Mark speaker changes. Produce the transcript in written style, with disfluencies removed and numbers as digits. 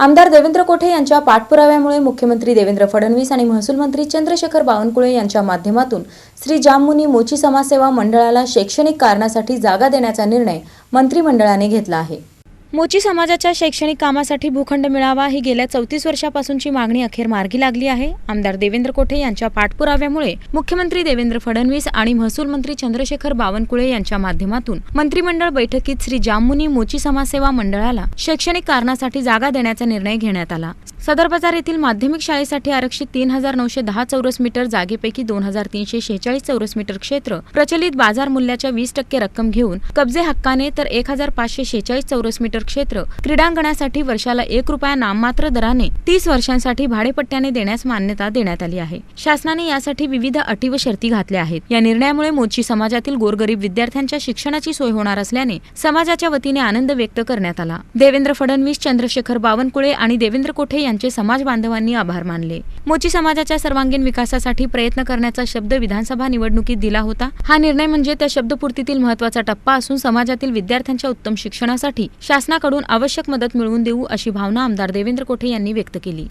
Speaker 1: आमदार देवेंद्र कोठे यांच्या पाठपुराव्यामुळे मुख्यमंत्री देवेंद्र फडणवीस आणि महसूल मंत्री चंद्रशेखर बावनकुळे यांच्या माध्यमातून श्री जाममुनी मोची समाजसेवा मंडळाला शैक्षणिक कारणासाठी जागा देण्याचा निर्णय मंत्रिमंडळाने घेतला आहे। मोची समाजाच्या शैक्षणिक कामासाठी भूखंड मिळावा ही गेल्या 34 वर्षापासूनची मागणी अखेर मार्गी लागली आहे। आमदार देवेंद्र कोठे यांच्या पाठपुराव्यामुळे मुख्यमंत्री देवेंद्र फडणवीस आणि महसूल मंत्री चंद्रशेखर बावनकुळे यांच्या माध्यमातून मंत्रिमंडळ बैठकीत श्री जाममुनी मोची समाजसेवा मंडळाला शैक्षणिक कारणासाठी जागा देण्याचा निर्णय घेण्यात आला। सदर बाजार येथील माध्यमिक शाळेसाठी आरक्षित 3910 चौरस मीटर जागेपैकी 2346 चौरस मीटर क्षेत्र प्रचलित बाजार मूल्याच्या 20% रक्कम घेऊन कब्जे हक्काने तर 1546 चौरस मीटर क्षेत्र क्रीडांगणासाठी वर्षाला 1 रुपया नाममात्र दराने 30 वर्षांसाठी भाडेपट्ट्याने देण्यास मान्यता देण्यात आली आहे। शासनाने यासाठी विविध अटी व शर्ती घातल्या आहेत। या निर्णयामुळे मोची समाजातील गोरगरीब विद्यार्थ्यांच्या शिक्षणाची सोय होणार असल्याने समाजाच्या वतीने आनंद व्यक्त करण्यात आला। देवेंद्र फडणवीस, चंद्रशेखर बावनकुळे आणि देवेंद्र कोठे यांचे समाज बांधवांनी आभार मानले। मोची समाजाच्या सर्वांगीण विकासासाठी प्रयत्न करण्याचा शब्द विधानसभा निवडणुकीत दिला होता। हा निर्णय म्हणजे त्या शब्दपूर्तीतील महत्त्वाचा टप्पा असून समाजातील विद्यार्थ्यांच्या उत्तम शिक्षणासाठी शासनाकडून आवश्यक मदत मिळवून देऊ अशी भावना आमदार देवेंद्र कोठे यांनी व्यक्त केली।